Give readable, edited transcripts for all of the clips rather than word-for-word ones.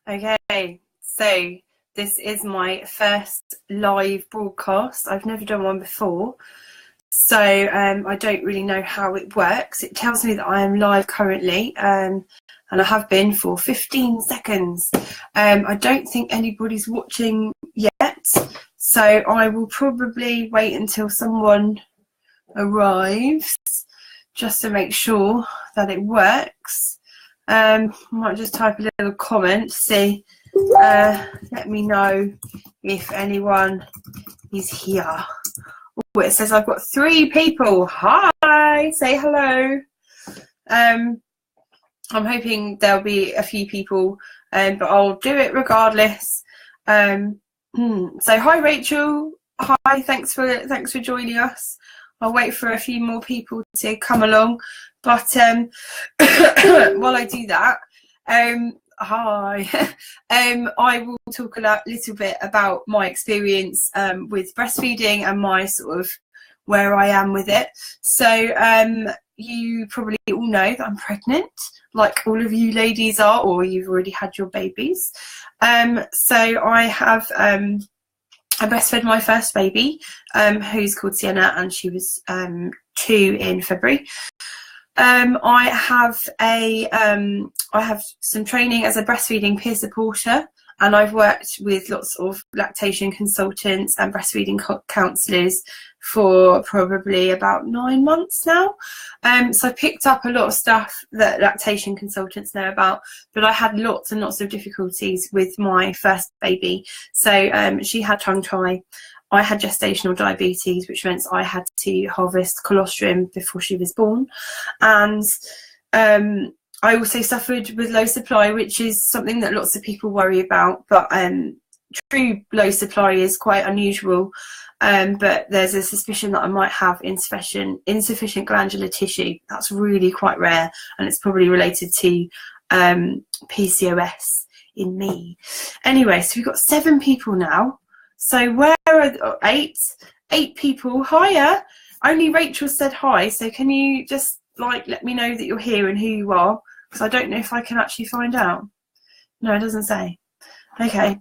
Okay, so this is my first live broadcast. I've never done one before, so I don't really know how it works. It tells me that I am live currently, and I have been for 15 seconds. I don't think anybody's watching yet, so I will probably wait until someone arrives just to make sure that it works. I might just type a little comment to see, let me know if anyone is here. Oh, it says I've got 3 people. Hi, say hello. I'm hoping there'll be a few people, but I'll do it regardless. So hi Rachel. Hi, thanks for joining us. I'll wait for a few more people to come along, but while I do that, hi, I will talk a little bit about my experience with breastfeeding and my sort of where I am with it. So you probably all know that I'm pregnant, like all of you ladies are, or you've already had your babies. So I have I breastfed my first baby, who's called Sienna, and she was 2 in February. I have some training as a breastfeeding peer supporter, and I've worked with lots of lactation consultants and breastfeeding counsellors for probably about 9 months now. So I picked up a lot of stuff that lactation consultants know about, but I had lots and lots of difficulties with my first baby. So she had tongue tie. I had gestational diabetes, which meant I had to harvest colostrum before she was born. And I also suffered with low supply, which is something that lots of people worry about, but true low supply is quite unusual. But there's a suspicion that I might have insufficient glandular tissue. That's really quite rare, and it's probably related to PCOS in me. Anyway, so we've got 7 people now. So where are 8 people? Hiya. Only Rachel said hi, so can you just let me know that you're here and who you are, because I don't know if I can actually find out. No, it doesn't say. Okay.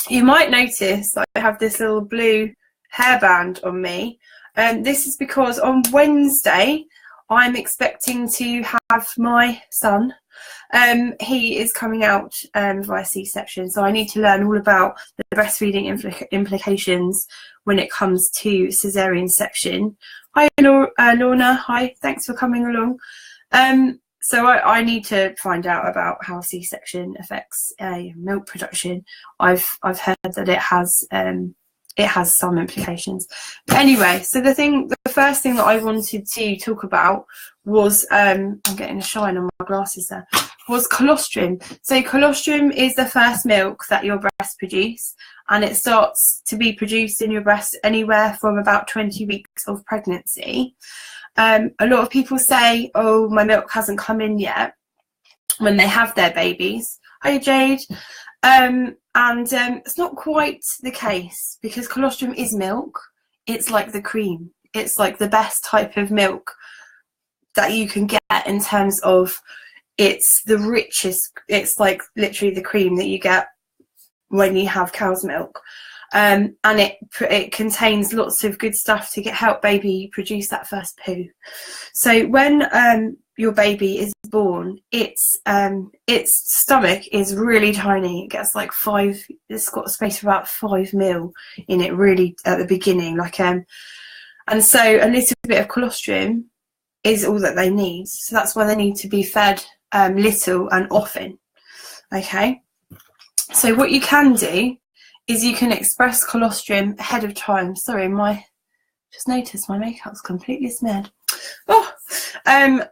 You might notice that I have this little blue hairband on me. This is because on Wednesday I'm expecting to have my son. He is coming out via C-section, so I need to learn all about the breastfeeding implications when it comes to caesarean section. Hi Lorna, hi, thanks for coming along. So I need to find out about how C-section affects milk production. I've heard that it has some implications. But anyway, so the first thing that I wanted to talk about was, I'm getting a shine on my glasses there, was colostrum. So colostrum is the first milk that your breasts produce, and it starts to be produced in your breast anywhere from about 20 weeks of pregnancy. A lot of people say, oh, my milk hasn't come in yet when they have their babies. Hi Jade. It's not quite the case, because colostrum is milk. It's like the cream. It's like the best type of milk that you can get, in terms of it's the richest. It's like literally the cream that you get when you have cow's milk. And it contains lots of good stuff to help baby produce that first poo. So when your baby is born, its stomach is really tiny. It gets like 5. It's got space for about 5 mil in it, really, at the beginning. And so a little bit of colostrum is all that they need. So that's why they need to be fed little and often. Okay. So what you can do is you can express colostrum ahead of time. Sorry, just noticed my makeup's completely smeared.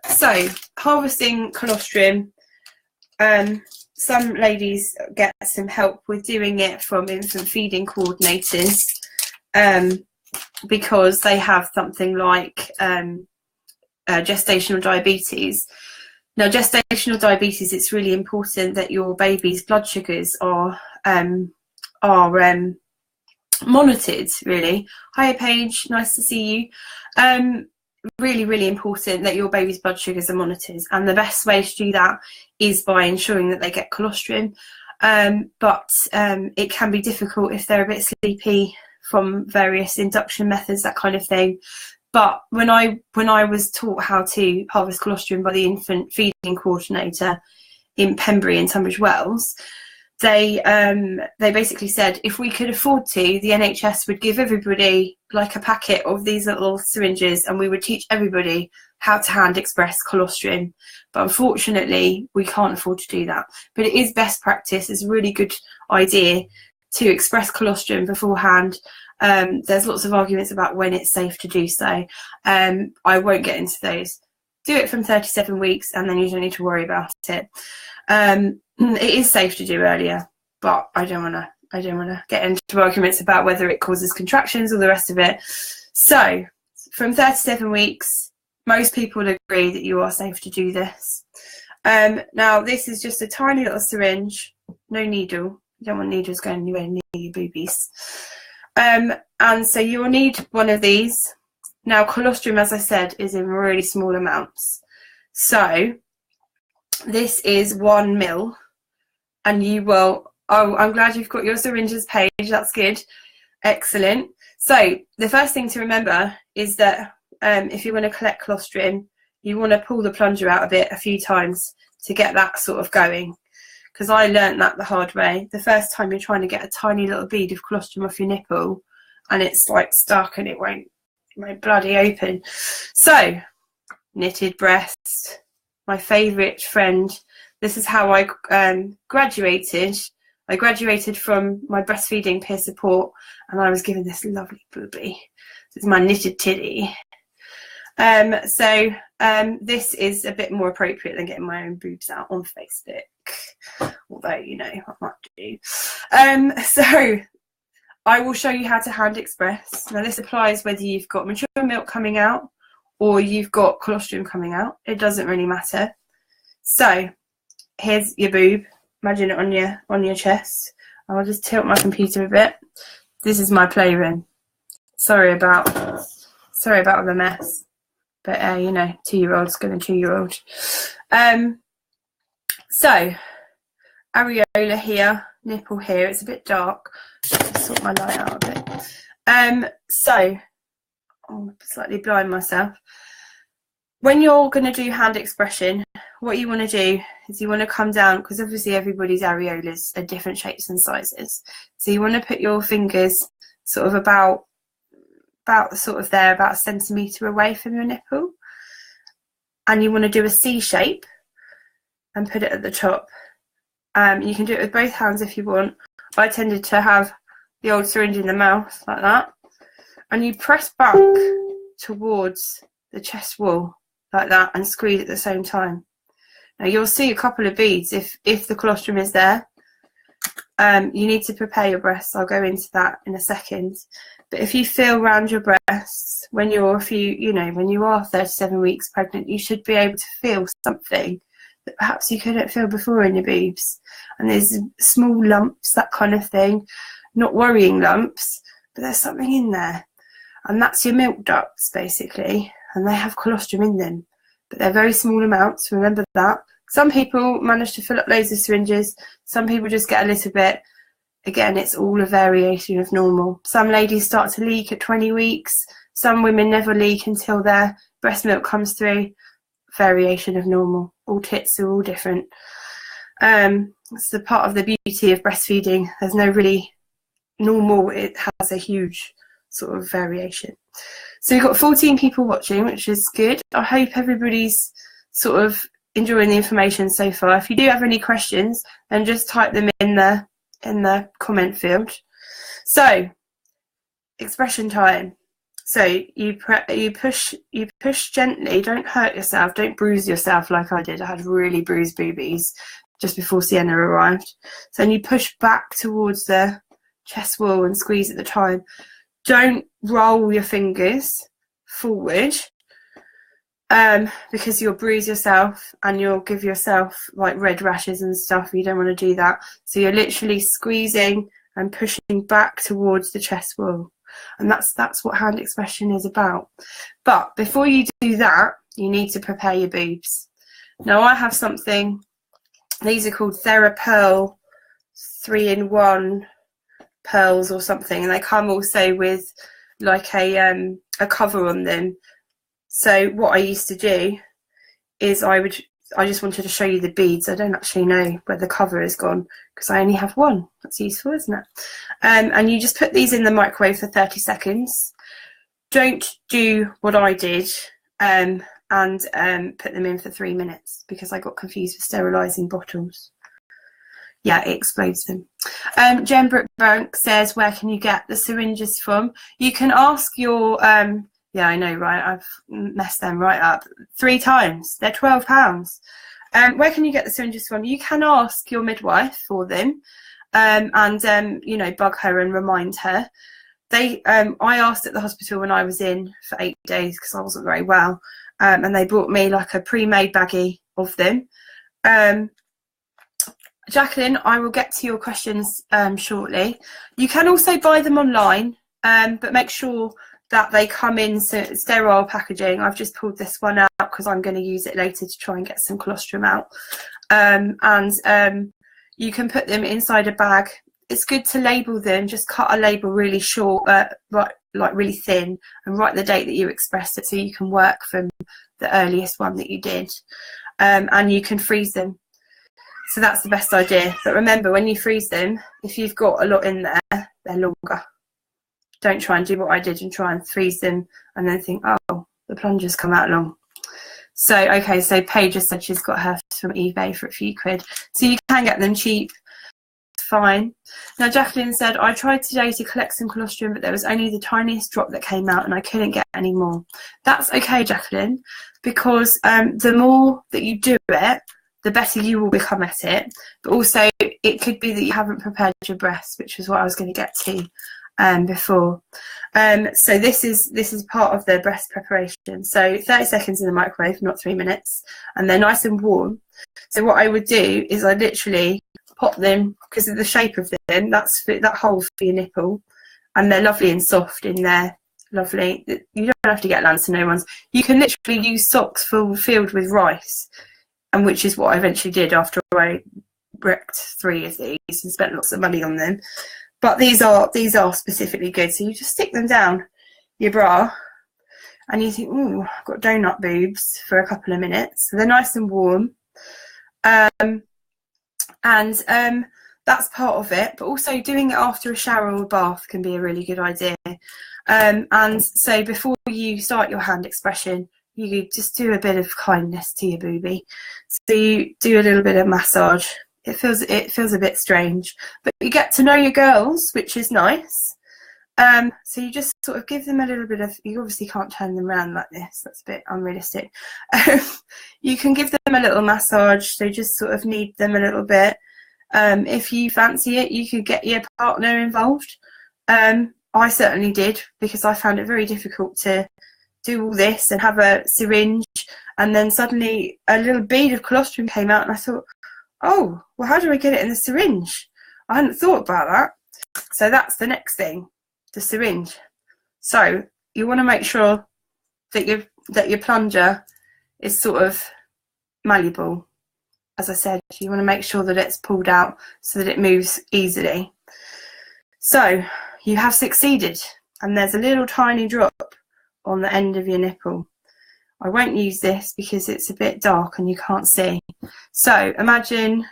So harvesting colostrum, some ladies get some help with doing it from infant feeding coordinators, because they have something like gestational diabetes. Now, gestational diabetes, it's really important that your baby's blood sugars are monitored, really. Hiya Paige, nice to see you. Really, really important that your baby's blood sugars are monitored, and the best way to do that is by ensuring that they get colostrum. but it can be difficult if they're a bit sleepy from various induction methods, that kind of thing. But when I was taught how to harvest colostrum by the infant feeding coordinator in Pembury in Tunbridge Wells, they basically said if we could afford to, the NHS would give everybody like a packet of these little syringes, and we would teach everybody how to hand express colostrum. But unfortunately, we can't afford to do that. But it is best practice. It's a really good idea to express colostrum beforehand. There's lots of arguments about when it's safe to do so. I won't get into those. Do it from 37 weeks, and then you don't need to worry about it. It is safe to do earlier, but I don't want to get into arguments about whether it causes contractions or the rest of it. So from 37 weeks, most people agree that you are safe to do this. Now this is just a tiny little syringe, no needle. You don't want needles going anywhere near your boobies. And so you'll need one of these. Now colostrum, as I said, is in really small amounts. So this is 1 ml. And you will, oh, I'm glad you've got your syringes page, that's good, excellent. So the first thing to remember is that if you want to collect colostrum, you want to pull the plunger out of it a few times to get that sort of going, because I learnt that the hard way. The first time you're trying to get a tiny little bead of colostrum off your nipple and it's like stuck and it won't bloody open. So knitted breast, my favourite friend. This is how I graduated. I graduated from my breastfeeding peer support, and I was given this lovely boobie. This is my knitted titty. This is a bit more appropriate than getting my own boobs out on Facebook, although, you know, I might do. So I will show you how to hand express. Now this applies whether you've got mature milk coming out or you've got colostrum coming out. It doesn't really matter. So here's your boob. Imagine it on your chest. I'll just tilt my computer a bit. This is my playroom. Sorry about the mess. But you know, 2-year-old's gonna 2-year-old. So areola here, nipple here. It's a bit dark. I'll sort my light out a bit. So I'll slightly blind myself. When you're going to do hand expression, what you want to do is you want to come down, because obviously everybody's areolas are different shapes and sizes. So you want to put your fingers sort of about sort of there, about a centimetre away from your nipple. And you want to do a C shape and put it at the top. You can do it with both hands if you want. I tended to have the old syringe in the mouth like that. And you press back towards the chest wall like that and squeeze at the same time. Now you'll see a couple of beads if the colostrum is there. You need to prepare your breasts. I'll go into that in a second. But if you feel around your breasts when you are 37 weeks pregnant, you should be able to feel something that perhaps you couldn't feel before in your boobs. And there's small lumps, that kind of thing. Not worrying lumps, but there's something in there. And that's your milk ducts, basically. And they have colostrum in them. But they're very small amounts, remember that. Some people manage to fill up loads of syringes. Some people just get a little bit. Again, it's all a variation of normal. Some ladies start to leak at 20 weeks. Some women never leak until their breast milk comes through. Variation of normal. All tits are all different. It's the part of the beauty of breastfeeding. There's no really normal. It has a huge sort of variation. So we've got 14 people watching, which is good. I hope everybody's sort of enjoying the information so far. If you do have any questions, then just type them in the comment field. So expression time. So you push gently. Don't hurt yourself. Don't bruise yourself like I did. I had really bruised boobies just before Sienna arrived. So then you push back towards the chest wall and squeeze at the time. Don't roll your fingers forward because you'll bruise yourself and you'll give yourself like red rashes and stuff. You don't want to do that. So you're literally squeezing and pushing back towards the chest wall. And that's what hand expression is about. But before you do that, you need to prepare your boobs. Now I have something, these are called TheraPearl 3-in-1 pearls or something, and they come also with like a cover on them. So what I used to do is I just wanted to show you the beads. I don't actually know where the cover is gone because I only have one. That's useful, isn't it? And you just put these in the microwave for 30 seconds. Don't do what I did and put them in for 3 minutes because I got confused with sterilising bottles. Yeah, it explodes them. Jen Brookbank says, where can you get the syringes from? You can ask your, yeah, I know, right? I've messed them right up 3 times. They're £12. Where can you get the syringes from? You can ask your midwife for them and, you know, bug her and remind her. I asked at the hospital when I was in for 8 days because I wasn't very well, and they brought me like a pre-made baggie of them. Jacqueline, I will get to your questions shortly. You can also buy them online, but make sure that they come in sterile packaging. I've just pulled this one out because I'm going to use it later to try and get some colostrum out. And you can put them inside a bag. It's good to label them. Just cut a label really short, like really thin, and write the date that you expressed it so you can work from the earliest one that you did. And you can freeze them. So that's the best idea. But remember, when you freeze them, if you've got a lot in there, they're longer. Don't try and do what I did and try and freeze them and then think, oh, the plunger's come out long. So, okay, so Paige just said she's got hers from eBay for a few quid. So you can get them cheap. Fine. Now, Jacqueline said, I tried today to collect some colostrum, but there was only the tiniest drop that came out and I couldn't get any more. That's okay, Jacqueline, because the more that you do it, the better you will become at it. But also, it could be that you haven't prepared your breast, which is what I was going to get to before. So this is part of the breast preparation. So 30 seconds in the microwave, not 3 minutes, and they're nice and warm. So what I would do is I literally pop them, because of the shape of them, that's that hole for your nipple, and they're lovely and soft in there. Lovely. You don't have to get Lansano ones. You can literally use socks filled with rice, and which is what I eventually did after I wrecked 3 of these and spent lots of money on them. But these are specifically good. So you just stick them down your bra and you think, ooh, I've got donut boobs for a couple of minutes. So they're nice and warm. That's part of it. But also doing it after a shower or a bath can be a really good idea. And so before you start your hand expression, you just do a bit of kindness to your boobie. So you do a little bit of massage. It feels a bit strange, but you get to know your girls, which is nice. So you just sort of give them a little bit of, you obviously can't turn them around like this, that's a bit unrealistic. You can give them a little massage, so just sort of knead them a little bit. If you fancy it, you could get your partner involved. I certainly did, because I found it very difficult to do all this and have a syringe, and then suddenly a little bead of colostrum came out and I thought, oh, well, how do I get it in the syringe? I hadn't thought about that. So that's the next thing, the syringe. So you want to make sure that your plunger is sort of malleable. As I said, you want to make sure that it's pulled out so that it moves easily. So you have succeeded, and there's a little tiny drop on the end of your nipple. I won't use this because it's a bit dark and you can't see. So imagine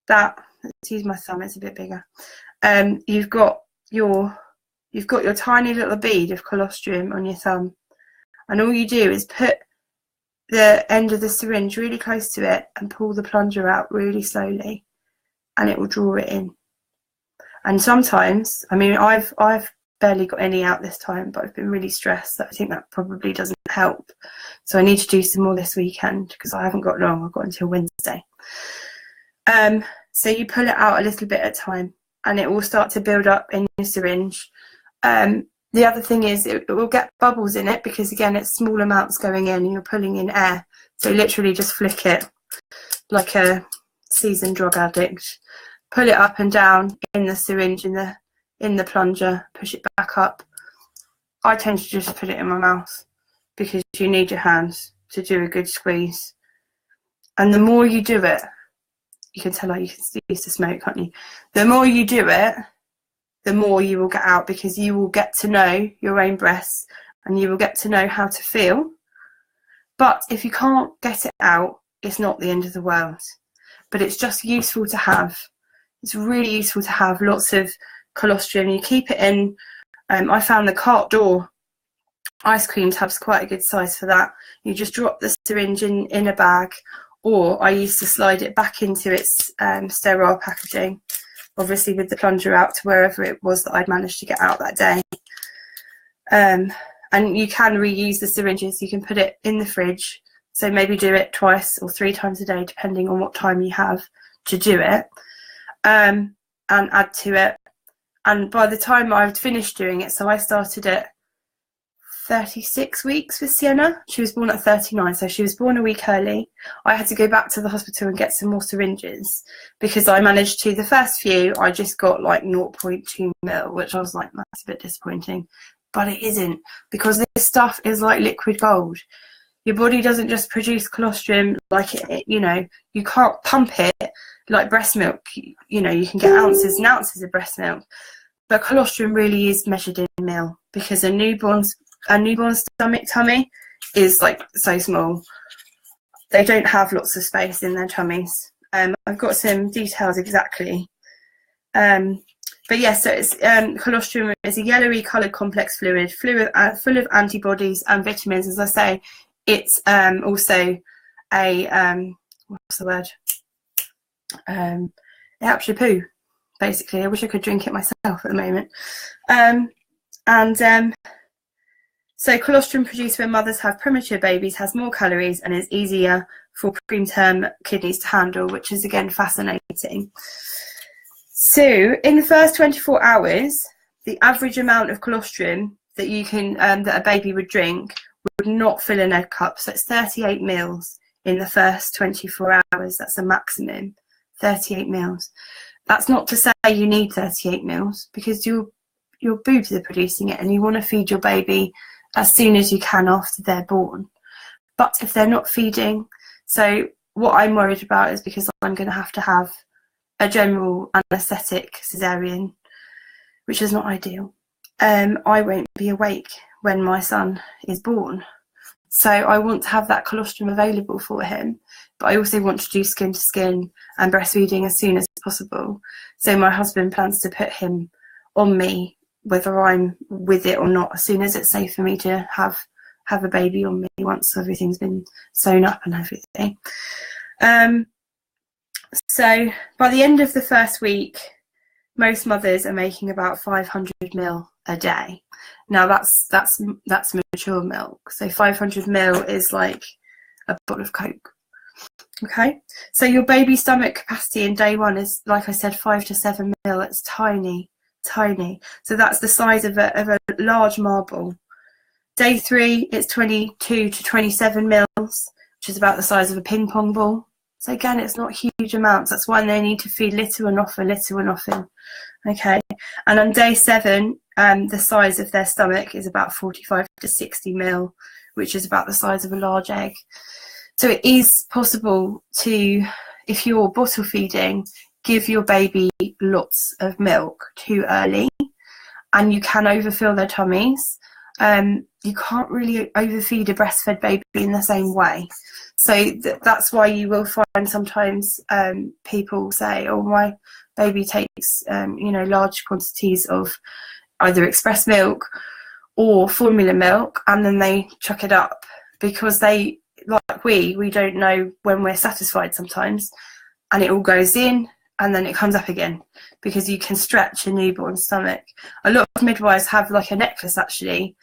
that, let's use my thumb, it's a bit bigger. You've got your tiny little bead of colostrum on your thumb, and all you do is put the end of the syringe really close to it and pull the plunger out really slowly, and it will draw it in. And sometimes, I mean, I've barely got any out this time, but I've been really stressed, so I think that probably doesn't help. So I need to do some more this weekend because I haven't got long. I've got until Wednesday. So you pull it out a little bit at a time, and it will start to build up in your syringe. The other thing is it will get bubbles in it because, again, it's small amounts going in and you're pulling in air. So literally just flick it like a seasoned drug addict. Pull it up and down in the syringe, in the plunger, push it back up. I tend to just put it in my mouth because you need your hands to do a good squeeze. And the more you do it, you can tell her you used to smoke, can't you? The more you do it, the more you will get out, because you will get to know your own breasts and you will get to know how to feel. But if you can't get it out, it's not the end of the world. But it's just useful to have. It's really useful to have lots of colostrum. You keep it in, I found the cart door ice cream tub's quite a good size for that. You just drop the syringe in a bag, or I used to slide it back into its sterile packaging, obviously with the plunger out to wherever it was that I'd managed to get out that day. And you can reuse the syringes. You can put it in the fridge, so maybe do it 2 or 3 times a day, depending on what time you have to do it, and add to it. And by the time I'd finished doing it, so I started at 36 weeks with Sienna. She was born at 39, so she was born a week early. I had to go back to the hospital and get some more syringes, because I managed to, the first few, I just got like 0.2 mil, which I was like, that's a bit disappointing. But it isn't, because this stuff is like liquid gold. Your body doesn't just produce colostrum like it, you know, you can't pump it like breast milk. You know, you can get ounces and ounces of breast milk, but colostrum really is measured in mil, because a newborn tummy is like so small. They don't have lots of space in their tummies. I've got some details exactly. But yes, so it's colostrum is a yellowy coloured complex fluid full of antibodies and vitamins. As I say, it's also a what's the word? It helps you poo, basically. I wish I could drink it myself at the moment. So colostrum produced when mothers have premature babies has more calories and is easier for preterm kidneys to handle, which is again fascinating. So in the first 24 hours, the average amount of colostrum that you can that a baby would drink would not fill an egg cup. So it's 38 mils in the first 24 hours. That's the maximum, 38 mils. That's not to say you need 38 mils, because your boobs are producing it and you want to feed your baby as soon as you can after they're born. But if they're not feeding, so what I'm worried about is, because I'm going to have a general anaesthetic cesarean, which is not ideal. I won't be awake when my son is born. So I want to have that colostrum available for him, but I also want to do skin to skin and breastfeeding as soon as possible. So my husband plans to put him on me, whether I'm with it or not, as soon as it's safe for me to have a baby on me, once everything's been sewn up and everything. So by the end of the first week, most mothers are making about 500 ml a day. Now that's mature milk. So 500 ml is like a bottle of Coke. Okay, so your baby's stomach capacity in day 1 is, like I said, 5 to 7 mil. It's tiny. So that's the size of a large marble. Day 3, it's 22 to 27 mils, which is about the size of a ping pong ball. So again, it's not huge amounts. That's why they need to feed little and often. Okay, and on day 7, the size of their stomach is about 45 to 60 mil, which is about the size of a large egg. So it is possible to, if you're bottle feeding, give your baby lots of milk too early, and you can overfill their tummies. You can't really overfeed a breastfed baby in the same way. So that's why you will find sometimes people say, oh, my baby takes large quantities of either express milk or formula milk, and then they chuck it up, because they, like we don't know when we're satisfied sometimes, and it all goes in and then it comes up again, because you can stretch a newborn stomach. A lot of midwives have like a necklace actually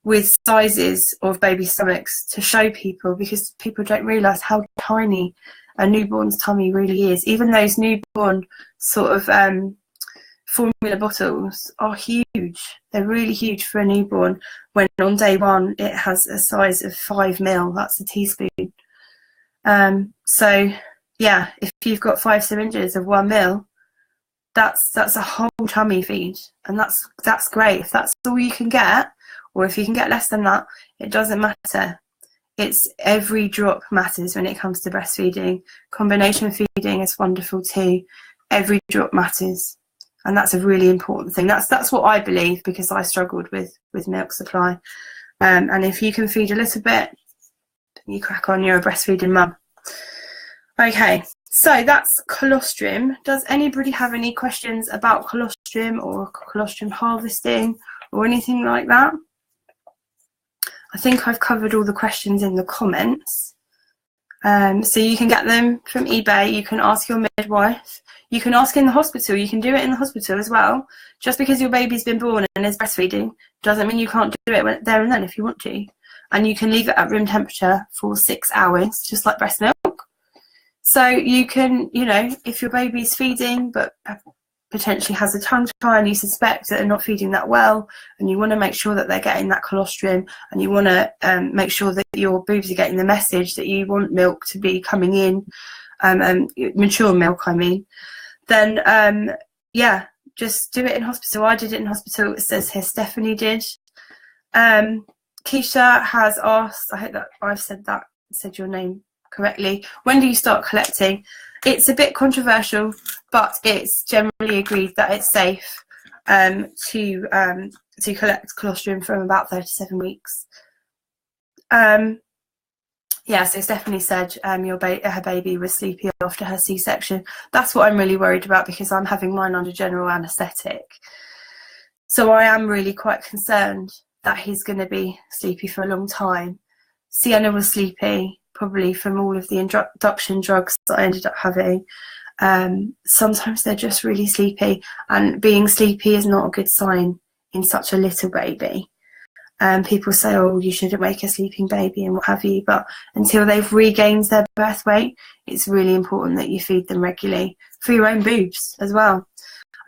with sizes of baby stomachs to show people, because people don't realise how tiny a newborn's tummy really is. Even those newborn sort of formula bottles are huge. They're really huge for a newborn, when on day 1 it has a size of 5 mil. That's a teaspoon. So yeah, if you've got 5 syringes of 1 mil, that's a whole tummy feed, and that's great. If that's all you can get, or if you can get less than that, it doesn't matter. It's every drop matters when it comes to breastfeeding. Combination feeding is wonderful too. Every drop matters, and that's a really important thing. That's what I believe, because I struggled with milk supply. And if you can feed a little bit, you crack on, you're a breastfeeding mum. Okay, so that's colostrum. Does anybody have any questions about colostrum or colostrum harvesting or anything like that? I think I've covered all the questions in the comments. So you can get them from eBay. You can ask your midwife. You can ask in the hospital. You can do it in the hospital as well. Just because your baby's been born and is breastfeeding doesn't mean you can't do it there and then if you want to. And you can leave it at room temperature for 6 hours, just like breast milk. So you can, you know, if your baby's feeding but potentially has a tongue tie and you suspect that they're not feeding that well, and you want to make sure that they're getting that colostrum, and you want to make sure that your boobs are getting the message that you want milk to be coming in, mature milk I mean, then yeah, just do it in hospital. I did it in hospital. It says here Stephanie did. Keisha has asked, I hope that I've said your name correctly, when do you start collecting? It's a bit controversial, but it's generally agreed that it's safe to collect colostrum from about 37 weeks. Yeah, so Stephanie said her baby was sleepy after her C-section. That's what I'm really worried about, because I'm having mine under general anaesthetic. So I am really quite concerned that he's going to be sleepy for a long time. Sienna was sleepy, probably from all of the induction drugs that I ended up having. Sometimes they're just really sleepy, and being sleepy is not a good sign in such a little baby. People say, oh, you shouldn't wake a sleeping baby and what have you, but until they've regained their birth weight, it's really important that you feed them regularly for your own boobs as well.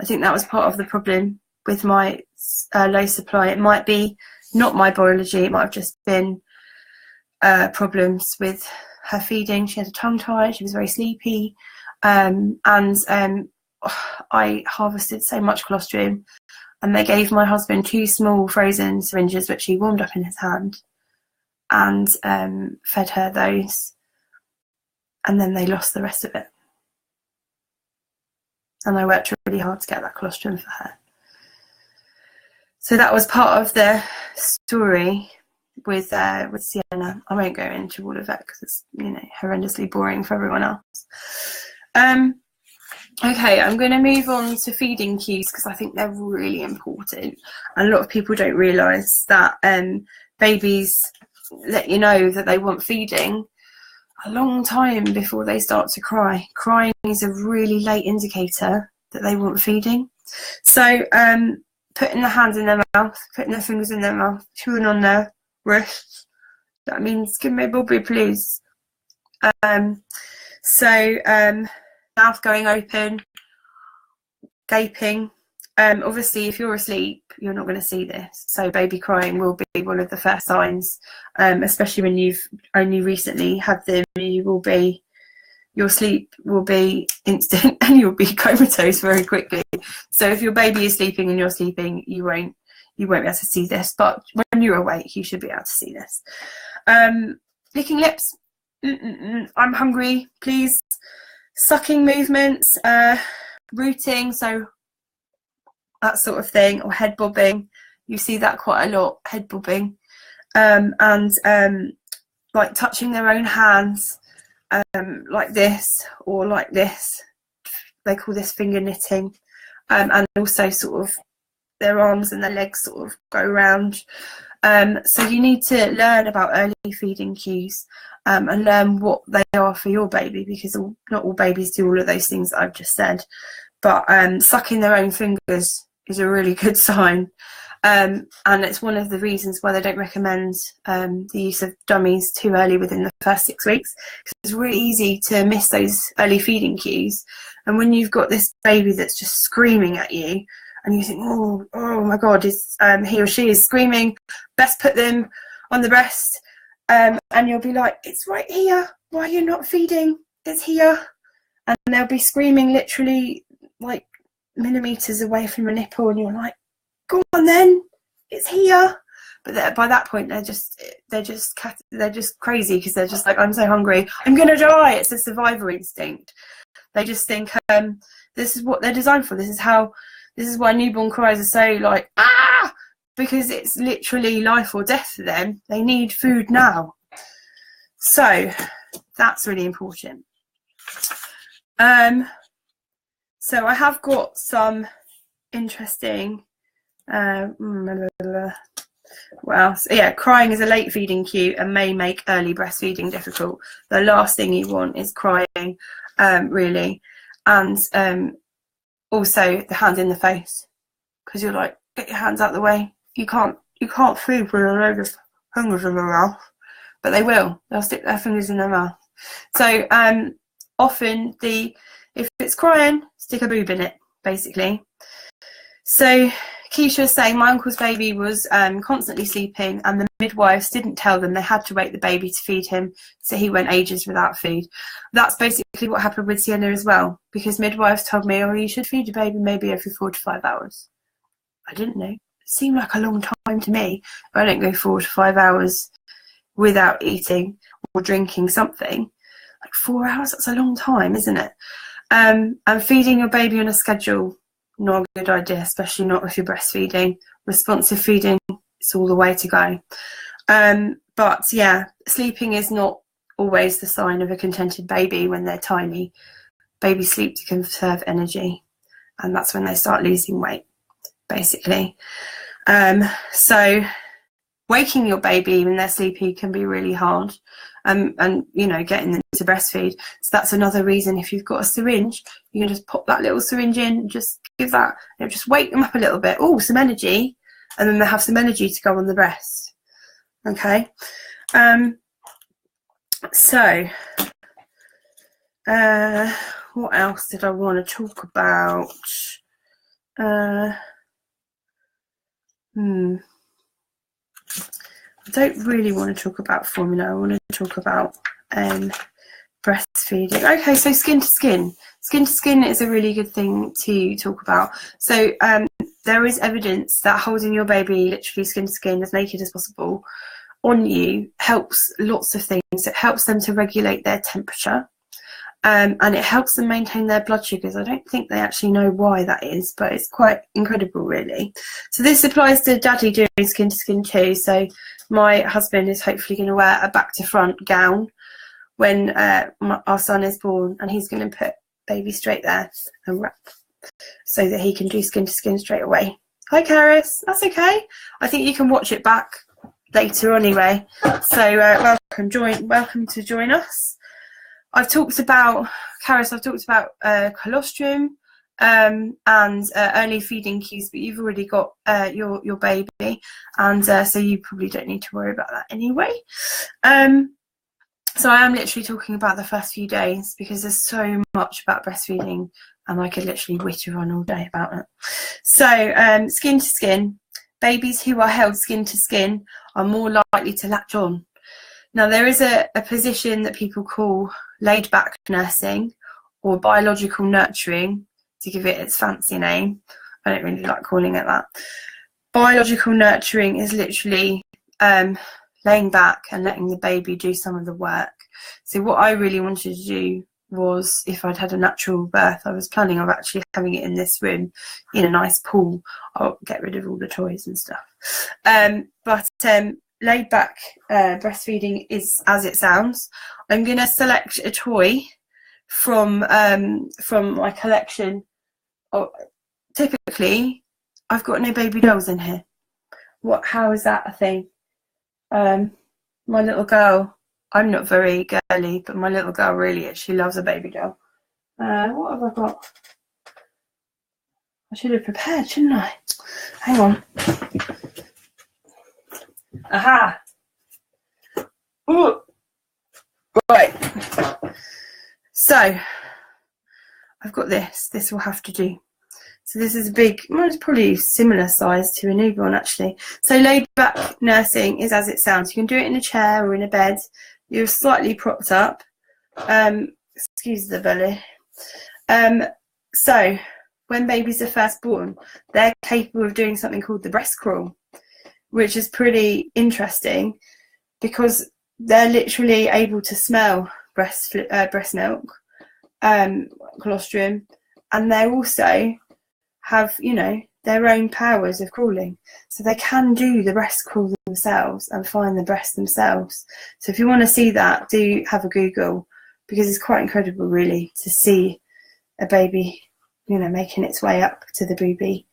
I think that was part of the problem with my low supply. It might be not my biology, it might have just been problems with her feeding. She had a tongue tie, she was very sleepy, and I harvested so much colostrum, and they gave my husband 2 small frozen syringes which he warmed up in his hand, and fed her those, and then they lost the rest of it, and I worked really hard to get that colostrum for her. So that was part of the story with Sienna. I won't go into all of that because it's, you know, horrendously boring for everyone else. Okay, I'm going to move on to feeding cues, because I think they're really important. And a lot of people don't realise that babies let you know that they want feeding a long time before they start to cry. Crying is a really late indicator that they want feeding. So putting the hands in their mouth, putting their fingers in their mouth, chewing on their wrists, that means give me a bobby please. Mouth going open, gaping. Obviously if you're asleep you're not going to see this, so baby crying will be one of the first signs, especially when you've only recently had them. Your sleep will be instant and you'll be comatose very quickly. So if your baby is sleeping and you're sleeping, you won't be able to see this, but when you're awake you should be able to see this. Licking lips, I'm hungry please. Sucking movements, rooting, so that sort of thing, or head bobbing. You see that quite a lot, head bobbing, and like touching their own hands, like this or like this. They call this finger knitting, and also sort of their arms and their legs sort of go around. So you need to learn about early feeding cues, and learn what they are for your baby, because not all babies do all of those things that I've just said. But sucking their own fingers is a really good sign, and it's one of the reasons why they don't recommend the use of dummies too early within the first 6 weeks, because it's really easy to miss those early feeding cues. And when you've got this baby that's just screaming at you, and you think, oh my God, he or she is screaming, best put them on the breast, and you'll be like, it's right here, why are you not feeding, it's here. And they'll be screaming literally like millimeters away from your nipple, and you're like, go on then, it's here. But by that point, they're just crazy, because they're just like, I'm so hungry, I'm gonna die. It's a survivor instinct. They just think this is what they're designed for. This is why newborn cries are so like, ah, because it's literally life or death for them. They need food now. So that's really important. So I have got some interesting, well, so yeah, crying is a late feeding cue and may make early breastfeeding difficult. The last thing you want is crying, really. And also the hand in the face, because you're like, get your hands out the way. You can't feed with a load of fingers in their mouth, but they will. They'll stick their fingers in their mouth. So often if it's crying, stick a boob in it, basically. So Keisha is saying, my uncle's baby was constantly sleeping, and the midwives didn't tell them they had to wake the baby to feed him, so he went ages without food. That's basically what happened with Sienna as well, because midwives told me, oh, you should feed your baby maybe every 4 to 5 hours. I didn't know. It seemed like a long time to me. I don't go 4 to 5 hours without eating or drinking something. Like 4 hours, that's a long time, isn't it? And feeding your baby on a schedule, not a good idea, especially not if you're breastfeeding. Responsive feeding, it's all the way to go. But yeah, sleeping is not always the sign of a contented baby when they're tiny. Babies sleep to conserve energy, and that's when they start losing weight, basically. So waking your baby when they're sleepy can be really hard, and you know, getting them to breastfeed. So that's another reason, if you've got a syringe, you can just pop that little syringe in, just give that, you know, just wake them up a little bit. Oh, some energy, and then they have some energy to go on the breast. Okay. So what else did I want to talk about? I don't really want to talk about formula. I want to talk about breastfeeding. Okay, so skin to skin. Skin to skin is a really good thing to talk about. So there is evidence that holding your baby literally skin to skin, as naked as possible, on you helps lots of things. It helps them to regulate their temperature, and it helps them maintain their blood sugars. I don't think they actually know why that is, but it's quite incredible, really. So this applies to daddy doing skin to skin too. So my husband is hopefully going to wear a back to front gown when our son is born, and he's going to put baby straight there and wrap so that he can do skin to skin straight away. Hi, Karis. That's okay. I think you can watch it back later anyway. So welcome to join us. I've talked about, Karis, I've talked about colostrum and early feeding cues, but you've already got your baby, and so you probably don't need to worry about that anyway. So I am literally talking about the first few days, because there's so much about breastfeeding and I could literally witter on all day about it. So skin to skin, babies who are held skin to skin are more likely to latch on. Now, there is a position that people call laid back nursing or biological nurturing, to give it its fancy name. I don't really like calling it that. Biological nurturing is literally laying back and letting the baby do some of the work. So what I really wanted to do was, if I'd had a natural birth, I was planning on actually having it in this room in a nice pool. I'll get rid of all the toys and stuff. But laid back breastfeeding is as it sounds. I'm going to select a toy from my collection. Typically, I've got no baby dolls in here. How is that a thing? My little girl, I'm not very girly, but my little girl really is. She loves a baby doll. What have I got? I should have prepared, shouldn't I? Hang on. Aha! Ooh. Right. So, I've got this. This will have to do. So this is a big, well, it's probably similar size to a newborn actually. So laid back nursing is as it sounds. You can do it in a chair or in a bed. You're slightly propped up. Excuse the belly. So when babies are first born, they're capable of doing something called the breast crawl. which is pretty interesting because they're literally able to smell breast milk, colostrum, and they also have, you know, their own powers of crawling, so they can do the breast crawl themselves and find the breast themselves. So if you want to see that, do have a Google, because it's quite incredible really to see a baby, you know, making its way up to the boobie.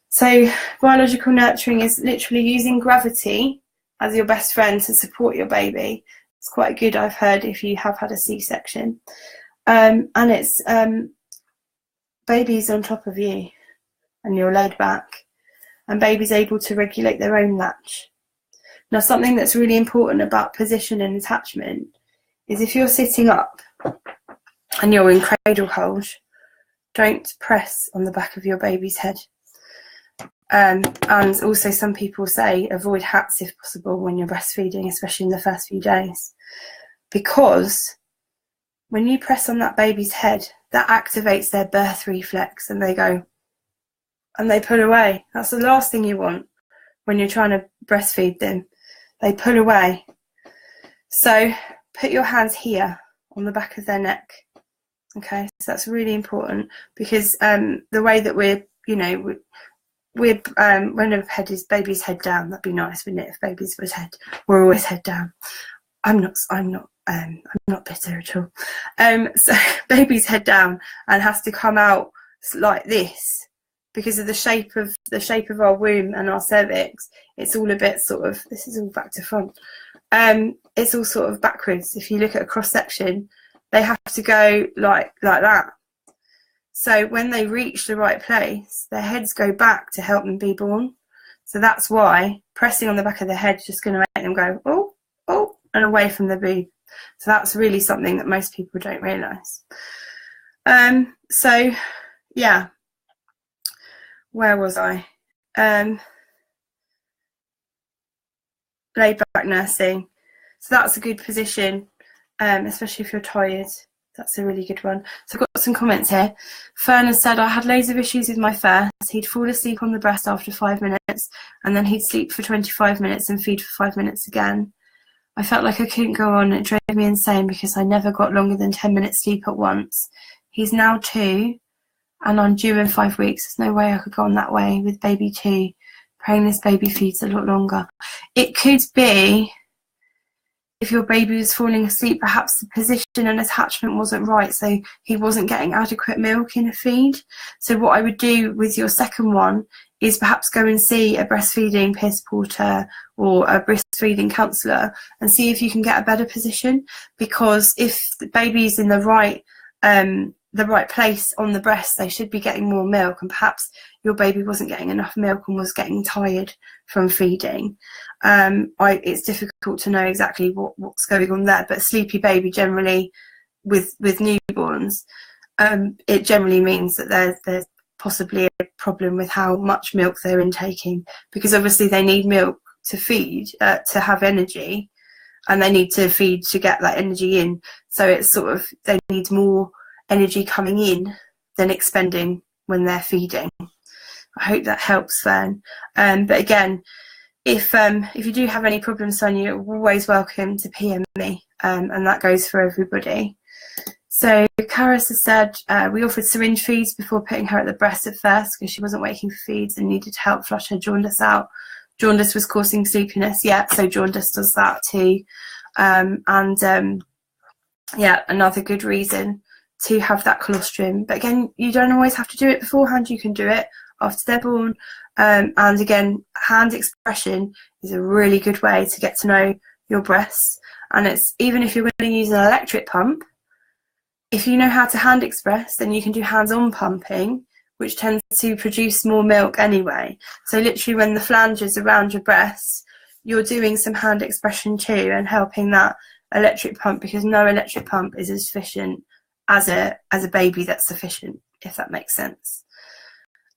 So biological nurturing is literally using gravity as your best friend to support your baby. It's quite good, I've heard, if you have had a C-section. And it's baby's on top of you and you're laid back, and baby's able to regulate their own latch. Now, something that's really important about position and attachment is if you're sitting up and you're in cradle hold, don't press on the back of your baby's head. And also some people say avoid hats if possible when you're breastfeeding, especially in the first few days, because when you press on that baby's head, that activates their birth reflex and they go and they pull away. That's the last thing you want when you're trying to breastfeed them. They pull away. So put your hands here on the back of their neck. Okay, so that's really important, because the way that we're, you know, we're when a baby's head down, that'd be nice, wouldn't it? If babies was we're always head down. I'm not bitter at all. So baby's head down and has to come out like this because of the shape of our womb and our cervix. It's all a bit sort of, this is all back to front. It's all sort of backwards. If you look at a cross section, they have to go like that. So when they reach the right place, their heads go back to help them be born. So that's why pressing on the back of their head is just going to make them go, oh, oh, and away from the boob. So that's really something that most people don't realise. So, yeah. Where was I? Laid back nursing. So that's a good position, especially if you're tired. That's a really good one. So I've got some comments here. Fern has said, I had loads of issues with my first. He'd fall asleep on the breast after 5 minutes, and then he'd sleep for 25 minutes and feed for 5 minutes again. I felt like I couldn't go on. It drove me insane because I never got longer than 10 minutes sleep at once. He's now 2, and I'm due in 5 weeks. There's no way I could go on that way with baby 2. Praying this baby feeds a lot longer. It could be, if your baby was falling asleep, perhaps the position and attachment wasn't right, so he wasn't getting adequate milk in a feed. So what I would do with your second one is perhaps go and see a breastfeeding peer supporter or a breastfeeding counsellor and see if you can get a better position, because if the baby's in the right place on the breast, they should be getting more milk, and perhaps your baby wasn't getting enough milk and was getting tired from feeding. It's difficult to know exactly what's going on there, but a sleepy baby generally with newborns, it generally means that there's possibly a problem with how much milk they're intaking, because obviously they need milk to feed, to have energy, and they need to feed to get that energy in. So it's sort of, they need more energy coming in than expending when they're feeding. I hope that helps, Fern. But again, if you do have any problems, Sonia, you're always welcome to PM me, and that goes for everybody. So Karis has said, we offered syringe feeds before putting her at the breast at first because she wasn't waiting for feeds and needed to help flush her jaundice out. Jaundice was causing sleepiness. Yeah, so jaundice does that too. Yeah, another good reason to have that colostrum. But again, you don't always have to do it beforehand. You can do it after they're born. And again, hand expression is a really good way to get to know your breasts. And it's, even if you're going to use an electric pump, if you know how to hand express, then you can do hands-on pumping, which tends to produce more milk anyway. So literally when the flange is around your breasts, you're doing some hand expression too and helping that electric pump, because no electric pump is as efficient as a baby that's sufficient, if that makes sense.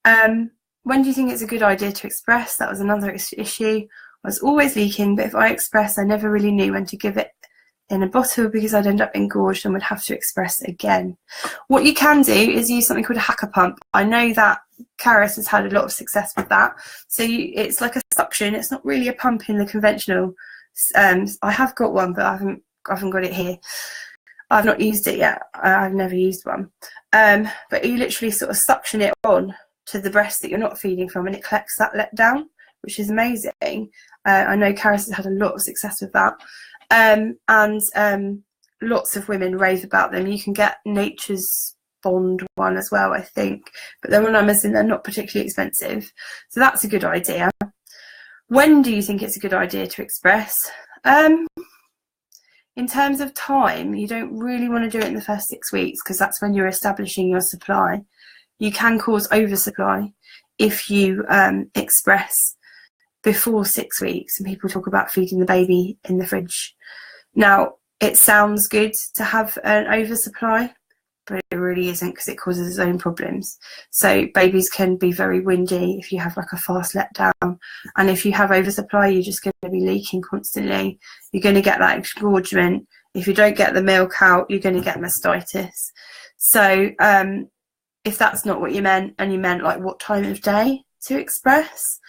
When do you think it's a good idea to express? That was another issue. I was always leaking, but if I expressed, I never really knew when to give it in a bottle because I'd end up engorged and would have to express again. What you can do is use something called a hacker pump. I know that Karis has had a lot of success with that. So it's like a suction. It's not really a pump in the conventional. I have got one, but I haven't got it here. I've not used it yet. I've never used one. But you literally sort of suction it on to the breast that you're not feeding from, and it collects that letdown, which is amazing. I know Karis has had a lot of success with that. And lots of women rave about them. You can get Nature's Bond one as well, I think. But then when I'm missing, they're not particularly expensive. So that's a good idea. When do you think it's a good idea to express? In terms of time, you don't really want to do it in the first 6 weeks because that's when you're establishing your supply. You can cause oversupply if you express before 6 weeks, and people talk about feeding the baby in the fridge. Now, it sounds good to have an oversupply, but it really isn't because it causes its own problems. So babies can be very windy if you have like a fast letdown, and if you have oversupply, you're just going to be leaking constantly. You're going to get that engorgement. If you don't get the milk out, you're going to get mastitis. So if that's not what you meant, and you meant like what time of day to express,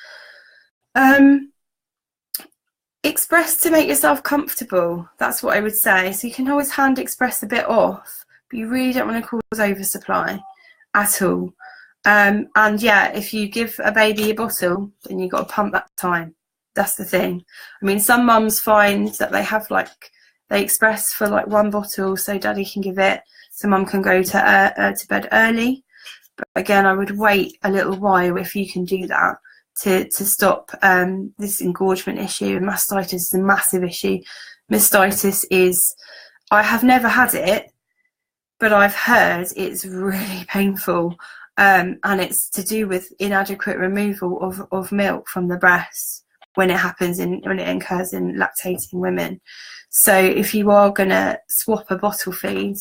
express to make yourself comfortable. That's what I would say. So you can always hand express a bit off, but you really don't want to cause oversupply at all. And yeah, if you give a baby a bottle, then you've got to pump that time. That's the thing. I mean, some mums find that they have they express for like 1 bottle so daddy can give it, so mum can go to bed early. But again, I would wait a little while if you can do that to stop this engorgement issue. And mastitis is a massive issue. Mastitis is, I have never had it, but I've heard it's really painful, and it's to do with inadequate removal of milk from the breast when it occurs in lactating women. So if you are going to swap a bottle feed,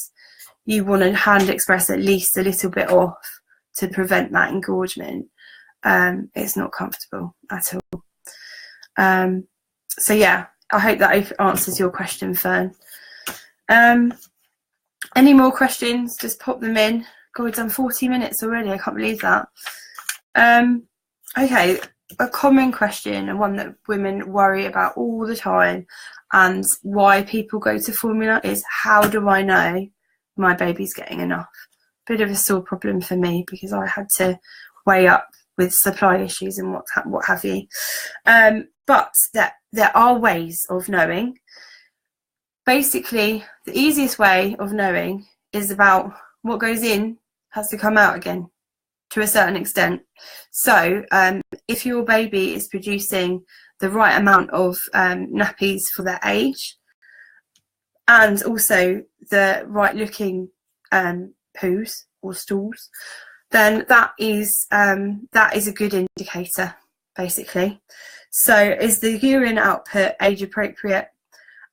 you want to hand express at least a little bit off to prevent that engorgement. It's not comfortable at all. So yeah, I hope that answers your question, Fern. Any more questions, just pop them in. God, we've done 40 minutes already. I can't believe that. Okay, a common question, and one that women worry about all the time, and why people go to formula, is how do I know my baby's getting enough? Bit of a sore problem for me because I had to weigh up with supply issues and what have you. But there are ways of knowing. Basically, the easiest way of knowing is about what goes in has to come out again to a certain extent. So if your baby is producing the right amount of nappies for their age, and also the right looking poos or stools, then that is a good indicator, basically. So is the urine output age appropriate,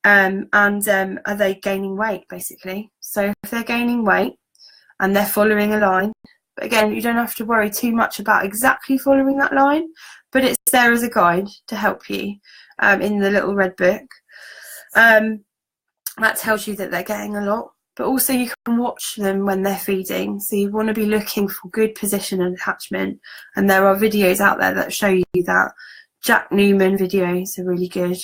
and are they gaining weight, basically? So if they're gaining weight and they're following a line, but again, you don't have to worry too much about exactly following that line, but it's there as a guide to help you in the little red book. That tells you that they're getting a lot. But also you can watch them when they're feeding. So you want to be looking for good position and attachment. And there are videos out there that show you that. Jack Newman videos are really good.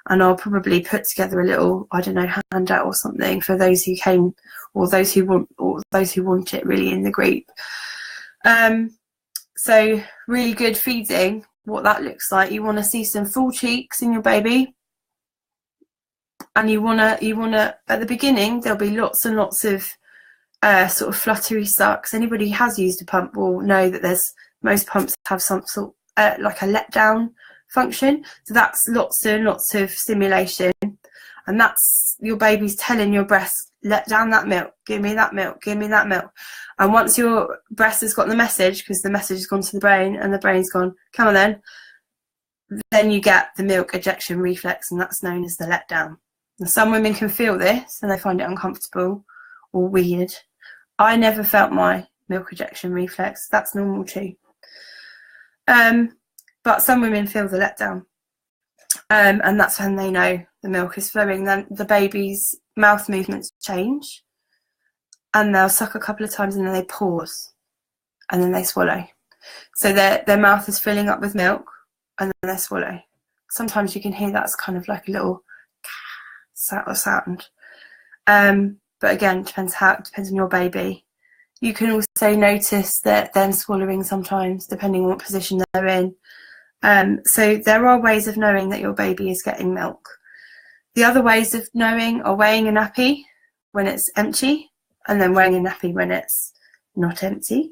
And I'll probably put together a little, I don't know, handout or something for those who came, or those who want it really in the group. So really good feeding, what that looks like. You want to see some full cheeks in your baby. And you wanna at the beginning there'll be lots and lots of sort of fluttery sucks. Anybody who has used a pump will know that most pumps have some sort like a letdown function. So that's lots and lots of stimulation, and that's your baby's telling your breast, let down that milk, give me that milk, give me that milk. And once your breast has got the message, because the message has gone to the brain and the brain's gone, come on then you get the milk ejection reflex, and that's known as the letdown. Now, some women can feel this and they find it uncomfortable or weird. I never felt my milk ejection reflex. That's normal too. But some women feel the letdown. And that's when they know the milk is flowing. Then the baby's mouth movements change, and they'll suck a couple of times and then they pause and then they swallow. So their mouth is filling up with milk and then they swallow. Sometimes you can hear that's kind of like a little sound. But again, depends on your baby. You can also notice that them swallowing sometimes, depending on what position they're in. So there are ways of knowing that your baby is getting milk. The other ways of knowing are weighing a nappy when it's empty, and then weighing a nappy when it's not empty.